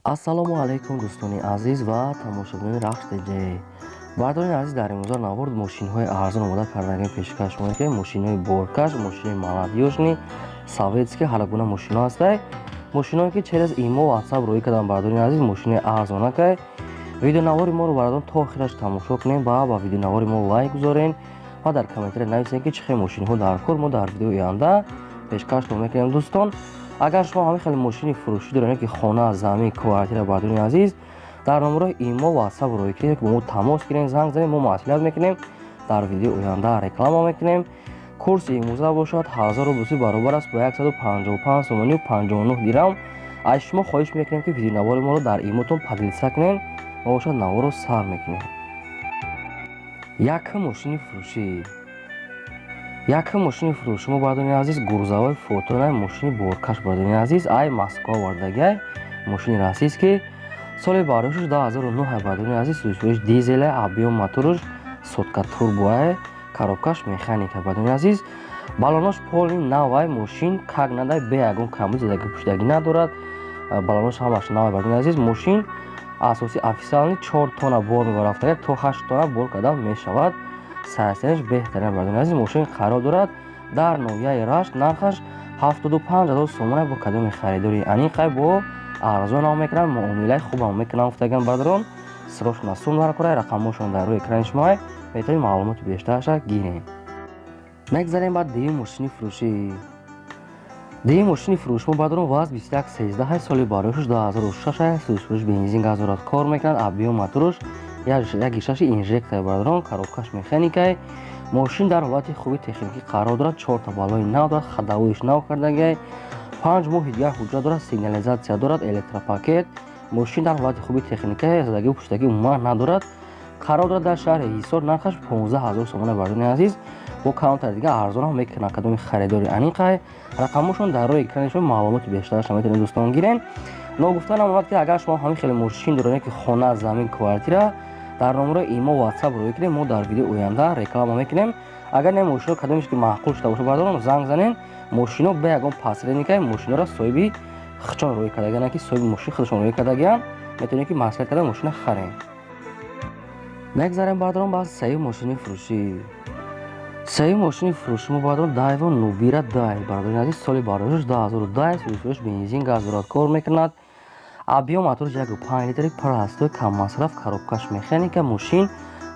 ассалому алайкум дӯстони азиз ва тамошобинони рахш теҷе. Бардорони азиз, дар имрӯза навбард мошинҳои арзон омода кардаги пешкаш мекунем ки мошинҳои боркаш, мошинҳои молодёжни советски ҳар гуна мошинҳо ҳастай. Мошинҳое ки через имо ватсап рӯй кардан бардорони азиз мошинҳои арзонакай. Видеонавори моро бардорон то охираш тамошо кунем ва ба видеонавори мо лайк гузорен ва дар комментария нависем ки чӣ хел мошинҳо дар кор мо дар видеои оянда пешкаштон мекунем. Дӯстон, агар шумо ҳамин хеле мошини фурӯшӣ доред ки хона, замин, квартира бардорони азиз, дар номерои имо ватсап рӯй кунед ки бо мо тамос гирем, занг занем, мо маслиҳат мекунем, дар видеои оянда реклама мекунем. курси имрӯза бошад 1000 рубли баробар аст ба 155 сомонию 59 дирам. аз шумо хоҳиш мекунем ки видеонавори моро дар имотон поделиса кунед, мо бошад наворо сар мекунем. Якм мошини фурӯшӣ. Якм мошини фурӯшӣ мо бардорони азиз гурзавои фотонаи мошини боркаш бардорони азиз ай Москва вардагай мошини российский соли барошуш 2009 бардорони азиз сӯзишвоиш дизелай объем моторуш сотка турбоай коробкаш механика бардорони азиз балонош полни навай мошин как надай бе ягон камбуд задаги пуштагӣ надорад балонош ҳамаш навай бардорони азиз мошин асоси официални 4 тонна бор мебарафтагай то 8 тонна бор кардан мешавад. сайсиянаш беҳтарин бардорони азиз мошин қарор дорад дар ноҳияи Рашт. нархаш 75 000 сомона бо кадоми харидори аниқай бо арзон ам мекунанд, муомилаи хубам мекунанд гуфтаган бардорон срочно суммара курай рақамошон дар рӯи экрани шумоай метавонед маълумоти бештараша гиред. мегзарем ба дуюм мошини фурӯшӣ. дуюм мошини фурӯшӣ мо бардорон ваз 2113 соли барошуш 2006 сӯзишвоиш бензин газ дорад кор мекунад объем моторуш як гишаши инжектор бардорон коробкаш механикай мошин дар ҳолати хуби техникӣ қарор дорад 4 та балои нав дорад хадавоиш нав кардагай 5 моҳи дигар ҳуҷҷат дорад сигнализатсия дорад электропакет мошин дар ҳолати хуби техникай задагӣ пуштагӣ умуман надорад қарор дорад дар шаҳри ҳисор нархаш 15 000 сомона бардорони азиз бо калонтар дига арзон ҳам мекунад кадоми харидори аниқай рақамошон дар рӯи экрани шумо маълумоти бештараша метавонед дӯстон гирен. ногуфтанам омад ки агар шумо ҳамин хеле мошин доред ки хона замин квартира дар номерои имо ватсап рӯй кунем, мо дар видеои оянда реклама мекунем. агар не мошино кадомеш ки маъқул шуда боша бардорон занг занен мошино бе ягон посредникай мошинора соҳиби хичон рӯй кардагиан ки соҳиби мошин худашон рӯй кардагиан метавонед ки маслиҳат карда мошина харем. мегзарем бардорон ба сеюм мошини фурӯшӣ. сеюм мошини фурӯшӣ мо бардорон Daewoo Nubira Дай бардорони азиз соли барошуш 2010 сӯзишвоиш бензин газ дорад кор мекунад объем моторуш 1.5 литри простой каммасраф коробкаш механика мошин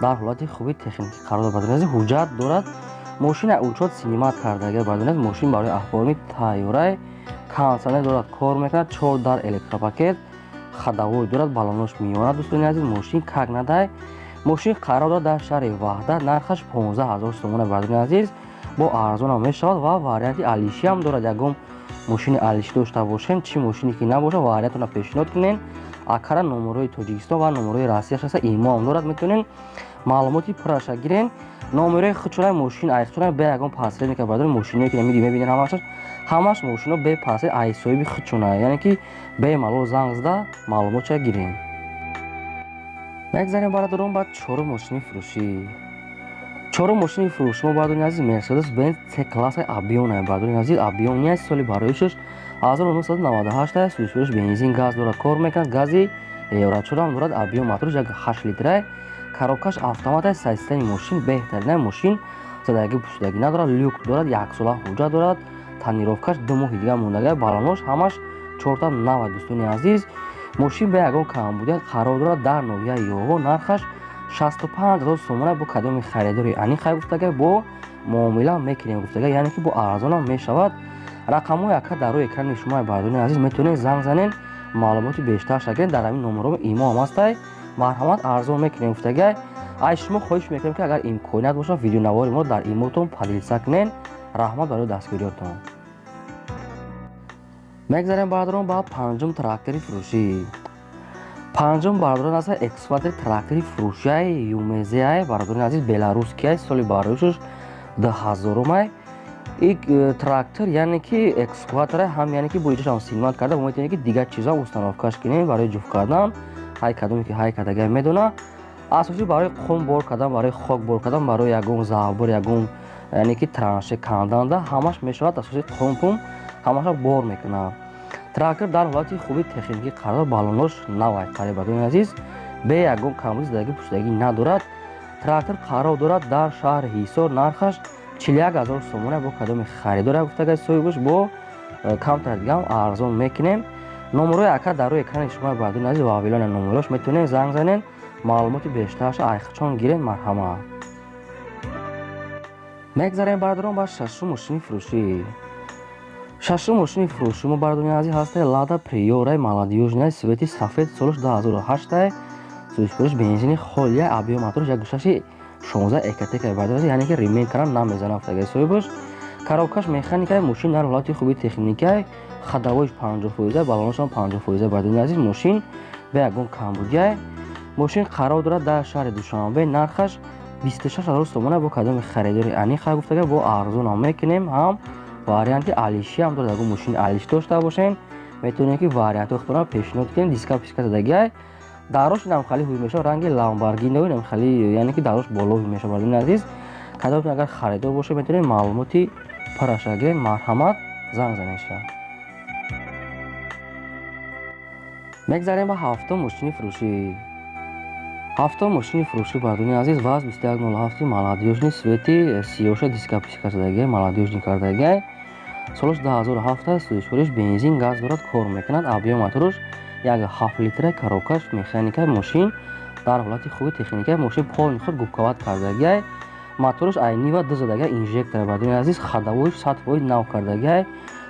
дар ҳолати хуби техникӣ қарор дорад бардорони азиз ҳуҷҷат дорад мошина учёт синимат кардагай бардорони азиз мошин барои аҳволоми тайёрай кондитсионер дорад кор мекунад 4 дар электропакет хадавой дорад балонош миёна дӯстони азиз мошин как надай мошин қарор дорад дар шаҳри ваҳдат нархаш 15 000 сомона бардорони азиз бо арзонам мешавад ва варианти алишиам дорад ягон мошини алиши дошта бошен чӣ мошине ки набоша вариантона пешниҳод кунен акара номерои тоҷикистон ва номерои россияш аста имоам дорад метавонен маълумоти пурраша гирен номерои худшонай мошин ай худшонай бе ягон посредника бардорони мошиное ки мебинен ҳамаш мошино бе посред ай соҳиби худшонай яъне ки бе малол занг зада маълумотша гирен. мегзарем бардорон ба чорум мошини фурӯшӣ. чорум мошини фурӯшӣ мо бардорони азиз Mercedes Benz C-классаи Abiona бардорони азиз Abiona соли бароишаш 1998 сӯзишвоиш бензин газ дорад кор мекунад гази эврачорам дорад объем моторуш 8 литрай коробкаш автоматай сайсистани мошин беҳтаринай мошин задагӣ пуштагӣ надорад люк дорад 1 сола ҳуҷҷат дорад танировкаш 2 моҳи дига мондагай балонош ҳамаш 4 та навай дӯстони азиз мошин бе ягон камбудият қарор дорад дар ноҳияи ёво нархаш 65 000 сомона бо кадоми харидори аниқай гуфтагай бо муомила мекунем гуфтагай яъне ки бо арзонам мешавад рақамҳои ака дар рӯи экрани шумои бардорони азиз метавонед занг занен маълумоти бештарша гиред дар ҳамин номеро имо ҳам ҳастай марҳамат арзон мекунем гуфтагай аз шумо хоҳиш мекунем ки агар имконият боша видеонавори мо дар имотон поделиса кунед раҳмат барои дастгириётон. мегзарем бардорон ба панҷум трактори фурӯшӣ. панҷум бардорон аст экскаватори трактори фурӯшиай Юмезеай бардорони азиз беларускиай соли барошуш 2000-май ин трактор яъне ки экскаваторай ҳам яъне ки бо иҷошам синимат карда бо метавонед ки дигар чизам установкаш кунед барои ҷуфт кардан ҳай кадоме ки ҳай кардагай медона асоси барои қум бор кардан барои хок бор кардан барои ягон завбор ягон яъне ки транше канданда ҳамаш мешавад асоси қум ҳамаша бор мекунад трактор дар ҳолати хуби техникӣ қарор балонош навай қарибадони азиз бе ягон камбуди задагӣ пӯшидагӣ надорад. трактор қарор дорад дар шаҳри Ҳисор, нархаш 41 000 сомона бо кадоми харидор гуфтага соҳибаш бо камтар дигам арзон мекунем. номерои ака дар рӯи экрани шумо бардони азиз ва аввелони номерош метавонед занг занед, маълумоти бештараша айхчон гиред. марҳамат. мегзарем бардорон ба шашум мошини фурӯшӣ. шашум мошини фурӯшӣ мо бардони азиз ҳастаи Lada Priora молодёжная свети сафед солаш 2008 сӯзишпуриш бензини холия объем моториш 1.16 экатека бардони яъне ки ремень кардан намезана гуфтаги соҳибаш. коробкаш механикаи мошин дар ҳолати хуби техникаи хадавоиш 50%, балоношам 50% бардони азиз. мошин бе ягон камбудия. мошин қарор дорад дар шаҳри Душанбе, нархаш 26 000 сомона бо кадоми харидори аниқа гуфтага бо арзон мекунем. ҳам варианти алиши ҳам дорад. агар мошини алиш дошта бошен метавонед ки варианти худтона пешниҳод кунед. диска писка задагиай дарош инам хали ҳуй меша ранги ламборгини инам хали яъне ки дарош боло ҳуй меша бардони азиз. кадомтон агар харидор боша метавонед маълумоти параша гиред. марҳамат, занг занеша. мегзарем ба ҳафтум мошини фурӯшӣ. ҳафтум мошини фурӯшӣ бардони азиз ВАЗ 2107 молодёжни свети сиёша диска писка задагиай молодёжни кардагиай солаш 2007 сӯзишвориш бензин газ дорад, кор мекунад. объем моториш 1.7 литра. коробкаш механикаи мошин дар ҳолати хуби техникаи мошин полни худ губковат кардагиай. моториш айнива ду задагиай инжектор бардони азиз. хадавоиш 100% нав кардагиай.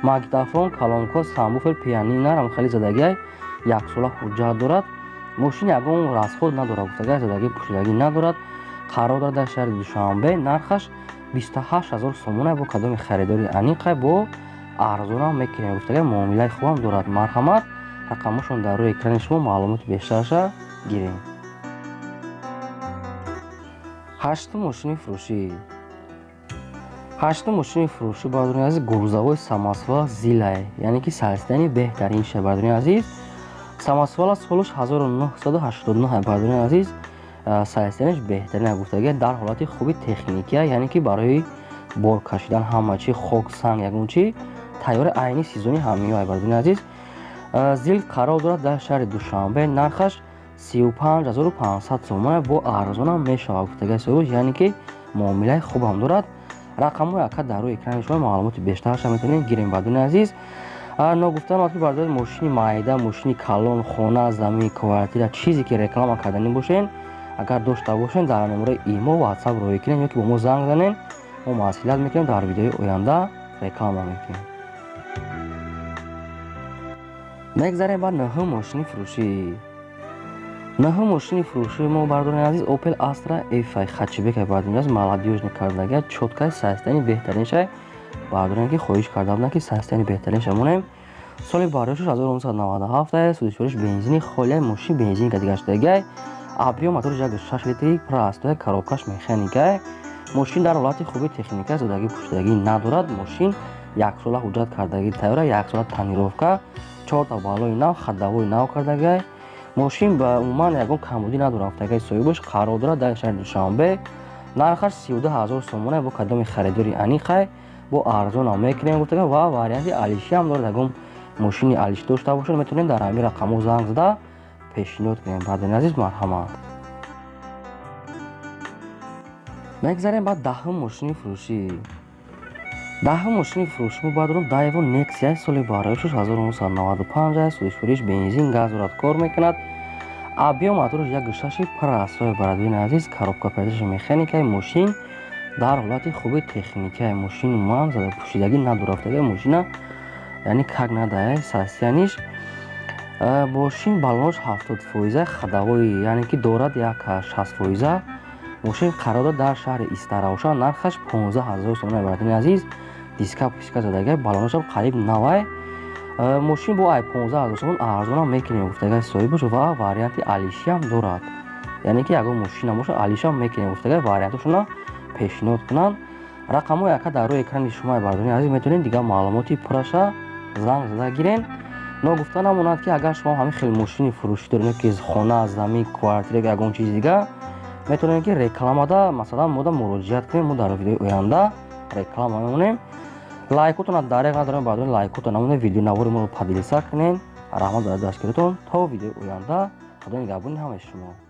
магнитофон, колонка, самбуфер, пианино рамхали задагиай 1 сола ҳуҷҷат дорад. мошин ягон расход надорад гуфтагиай задагӣ пӯшидагӣ надорад. қарор дорад дар шаҳри Душанбе, нархаш 28 000 сомона бо кадоми харидори аниқа бо арзонам мекунем гуфтагиай муомилаи хубам дорад. марҳамат, рақамашон дар рӯи экрани шумо маълумоти бештараша гирем. ҳаштум мошини фурӯшӣ. ҳаштум мошини фурӯшӣ бардони азиз гурзавои самосвал Зилай, яъне ки сариситани беҳтарин ша бардони азиз. самосвала солаш 1989 бардони азиз. сариситаниш беҳтарин гуфтагиай дар ҳолати хуби техникия, яъне ки барои бор кашидан ҳама чи хок санг ягон чи тайёри айни сезони ҳамиёй бардони азиз. зил қарор дорад дар шаҳри Душанбе, нархаш 35 500 сомона бо арзонам мешавад гуфтагиай соҳибаш, яъне ки муомилаи хубам дорад. рақамҳои ака дар рӯи экрани шумо маълумоти бештараша метавонед гирем бардони азиз. ногуфтан ки бардори мошини майда, мошини калон, хона, замин, квартира, чизе ки реклама кардани бошен, агар дошта бошен дар номерои имо ватсап роӣ кунед ё ки бо мо занг занед, мо маслиҳат мекунем дар видеои оянда реклама мекунем. мегзарем ба наҳум мошини фурӯшӣ. наҳум мошини фурӯшӣ мо бардони азиз Opel Astra F-ай хачибека бардони азиз молодёжни кардагиай чоткаи сариситани беҳтариншай бардорем ки хоҳиш карда будам ки сариситани беҳтаринша монем. соли бароишаш 1997 сӯзишвориш бензини холияи мошин бензинка дига шудагиай. объем моториш 1.6 литри простой. коробкаш механикаи мошин дар ҳолати хуби техника задагӣ пӯшидагӣ надорад. мошин 1 сола ҳуҷҷат кардагӣ тайёра, 1 сола танировка, 4 та балои нав, хадавои нав кардагиай. мошин ба умуман ягон камбудӣ надорад гуфтагиай соҳибаш. қарор дорад дар шаҳри Душанбе, нархаш 32 000 сомона бо кадоми харидори аниқай бо арзонам мекунем гуфтагиай ва варианти алиши ҳам дорад. ягон мошини алиш дошта бошед метавонед дар ҳамин рақамҳо занг зада пешниҳод кунем. бардони азиз, марҳамат. мегзарем ба даҳум мошини фурӯшӣ. даҳум мошини фурӯшӣ мо бардорум Daewoo Nexia соли бароишаш 1995 сӯзишвориш бензин газ дорад, кор мекунад. объем моториш 1.6 простой бардони азиз. коробка передача механикаи мошин дар ҳолати хуби техникаи мошин умуман зада пӯшидагӣ надорад гуфтагиай мошина яъне как надаай сариситаниш. мошин балонош 70%, хадавои яъне ки дорад 60%. мошин қарор дорад дар шаҳри Истароша, нархаш 15 000 сомона бардони азиз. диска писка задагиай балоношам қариб навай. мошин бо ай 15 000 сомон арзонам мекунем гуфтагиай соҳибаш ва варианти алишиам дорад, яъне ки ягон мошина боша алишам мекунем гуфтагиай варианташона пешниҳод кунанд. рақамҳои ака дар рӯи экрани шумо бардони азиз метавонед дигар маълумоти пураша занг зада гирен. ногуфта намонад ки агар шумо ҳамин хел мошини фурӯшӣ доред ки хона, замин, квартира ягон чизи дигар метавонед ки рекламада масалан мо да муроҷиат кунем. мо дар видеои оянда реклама мемонем. лайк кутон дарег надорам баъдони лайк кутон намуне видео навори моро падилиса кунен. Раҳмат барои дастгиритон. То видеои оянда худо нигаҳбони ҳамаи шумо.